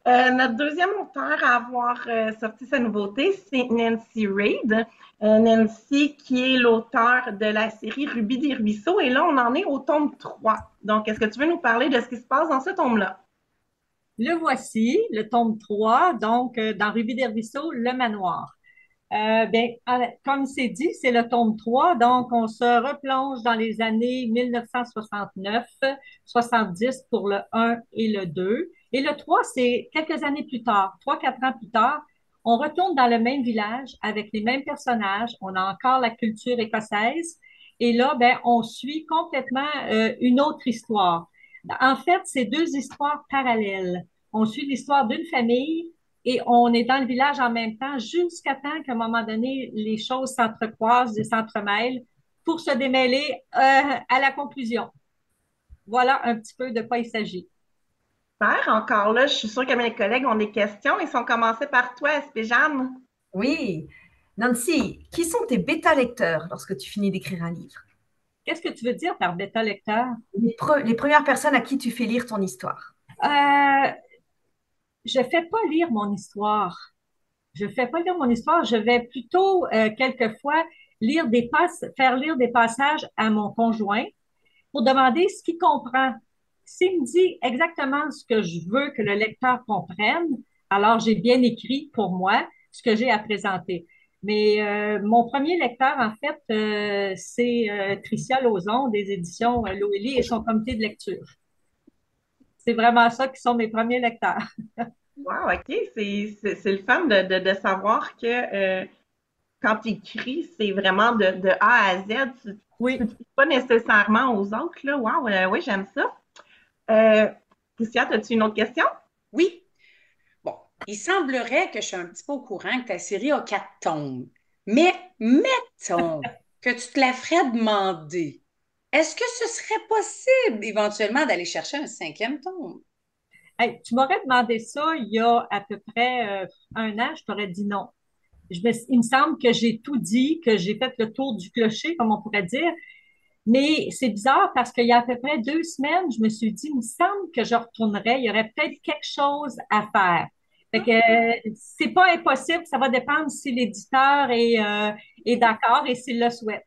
Notre deuxième auteur à avoir sorti sa nouveauté, c'est Nancy Reid. Nancy, qui est l'auteur de la série Ruby des Ruisseaux. Et là, on en est au tome 3. Donc, est-ce que tu veux nous parler de ce qui se passe dans ce tome-là? Le voici, le tome 3, donc dans Ruby des Ruisseaux, le manoir. Comme c'est dit, c'est le tome 3, donc on se replonge dans les années 1969, 70 pour le un et le 2. Et le 3, c'est quelques années plus tard, 3, 4 ans plus tard. On retourne dans le même village avec les mêmes personnages. On a encore la culture écossaise. Et là, on suit complètement une autre histoire. En fait, c'est deux histoires parallèles. On suit l'histoire d'une famille et on est dans le village en même temps jusqu'à temps qu'à un moment donné, les choses s'entrecroisent et s'entremêlent pour se démêler à la conclusion. Voilà un petit peu de quoi il s'agit. Super, encore là, je suis sûre que mes collègues ont des questions. Ils sont commencés par toi, Espéjane. Oui. Nancy, qui sont tes bêta-lecteurs lorsque tu finis d'écrire un livre? Qu'est-ce que tu veux dire par bêta lecteur? Les premières personnes à qui tu fais lire ton histoire. Euh, je fais pas lire mon histoire. Je fais pas lire mon histoire. Je vais plutôt quelquefois faire lire des passages à mon conjoint pour demander ce qu'il comprend. S'il me dit exactement ce que je veux que le lecteur comprenne, alors j'ai bien écrit pour moi ce que j'ai à présenter. Mais mon premier lecteur, en fait, c'est Tricia Lauzon des éditions Loélie et son comité de lecture. C'est vraiment ça qui sont mes premiers lecteurs. Wow, OK. C'est le fun de savoir que quand tu écris, c'est vraiment de A à Z. Tu ne Oui. te fies pas nécessairement aux autres, là. Wow, oui, j'aime ça. Euh, Christian, as-tu une autre question? Oui. Bon, il semblerait que je suis un petit peu au courant que ta série a 4 tomes. Mais mettons que tu te la ferais demander. Est-ce que ce serait possible éventuellement d'aller chercher un 5e tome? Hey, tu m'aurais demandé ça il y a à peu près un an, je t'aurais dit non. Il me semble que j'ai tout dit, que j'ai fait le tour du clocher, comme on pourrait dire. Mais c'est bizarre parce qu'il y a à peu près 2 semaines, je me suis dit, il me semble que je retournerais. Il y aurait peut-être quelque chose à faire. Fait que c'est pas impossible. Ça va dépendre si l'éditeur est d'accord et s'il le souhaite.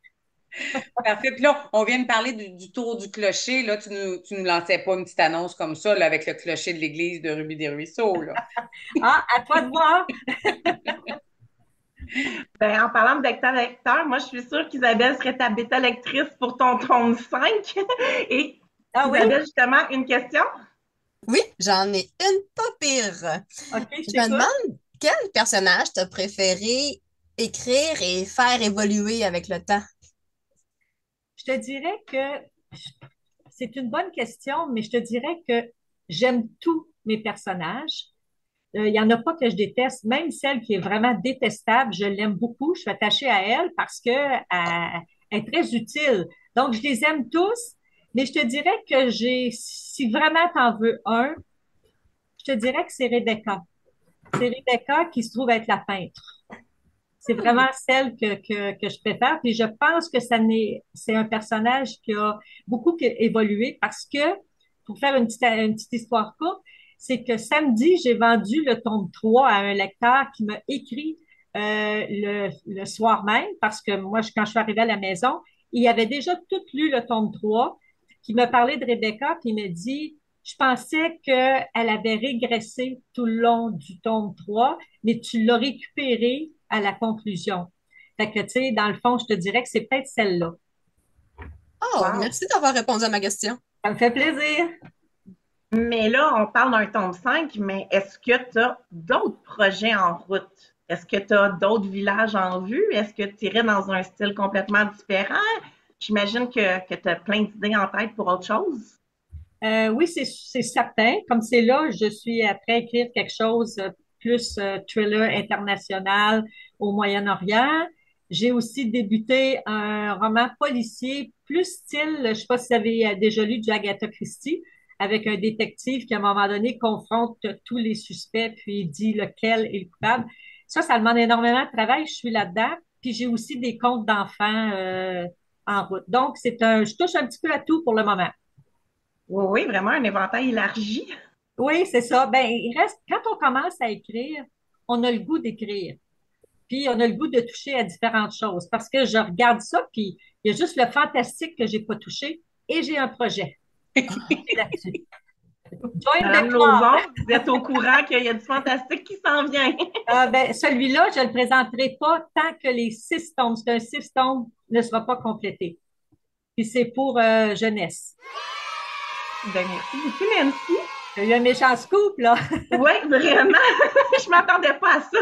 Parfait. Puis là, on vient de parler du tour du clocher. Là, tu nous lançais pas une petite annonce comme ça, là, avec le clocher de l'église de Ruby des Ruisseaux, là. Ah, à toi de voir. Ben, en parlant de lecteur, moi, je suis sûre qu'Isabelle serait ta bêta lectrice pour ton tome 5. Et Ah oui? Isabelle, justement, une question? Oui, j'en ai une pas pire. OK, je Je me t'écoute. demande quel personnage t'as préféré écrire et faire évoluer avec le temps. Je te dirais que c'est une bonne question, mais je te dirais que j'aime tous mes personnages. Il y en a pas que je déteste, même celle qui est vraiment détestable, je l'aime beaucoup, je suis attachée à elle parce que elle est très utile. Donc, je les aime tous, mais je te dirais que si vraiment t'en veux un, je te dirais que c'est Rebecca. C'est Rebecca qui se trouve être la peintre. C'est vraiment celle que je préfère. Puis je pense que c'est un personnage qui a beaucoup évolué parce que, pour faire une petite histoire courte, c'est que samedi, j'ai vendu le tome 3 à un lecteur qui m'a écrit le soir même parce que moi, quand je suis arrivée à la maison, il avait déjà tout lu le tome 3, qui me parlait de Rebecca, puis il me dit, je pensais qu'elle avait régressé tout le long du tome 3, mais tu l'as récupéré à la conclusion. Fait que, tu sais, dans le fond, je te dirais que c'est peut-être celle-là. Oh, Wow! merci d'avoir répondu à ma question. Ça me fait plaisir. Mais là, on parle d'un tome 5, mais est-ce que tu as d'autres projets en route? Est-ce que tu as d'autres villages en vue? Est-ce que tu irais dans un style complètement différent? J'imagine que tu as plein d'idées en tête pour autre chose. Oui, c'est certain. Comme c'est là, je suis après écrire quelque chose plus thriller international au Moyen-Orient. J'ai aussi débuté un roman policier plus style, je sais pas si vous avez déjà lu du Agatha Christie, avec un détective qui, à un moment donné, confronte tous les suspects puis dit lequel est le coupable. Ça demande énormément de travail. Je suis là-dedans. Puis j'ai aussi des contes d'enfants en route. Donc, je touche un petit peu à tout pour le moment. Oui, oui, vraiment un éventail élargi. Oui, c'est ça. Ben, il reste, quand on commence à écrire, on a le goût d'écrire. Puis on a le goût de toucher à différentes choses. Parce que je regarde ça, puis il y a juste le fantastique que j'ai pas touché et j'ai un projet là-dessus. Join the Madame club. Lauzon, vous êtes au courant qu'il y a du fantastique qui s'en vient. Ben, celui-là, je ne le présenterai pas tant que les 6 tomes, c'est un 6 tomes, ne sera pas complété. Puis c'est pour jeunesse. Ben, merci beaucoup, Nancy. Il y a eu un méchant scoop, là. Oui, vraiment. Je m'attendais pas à ça.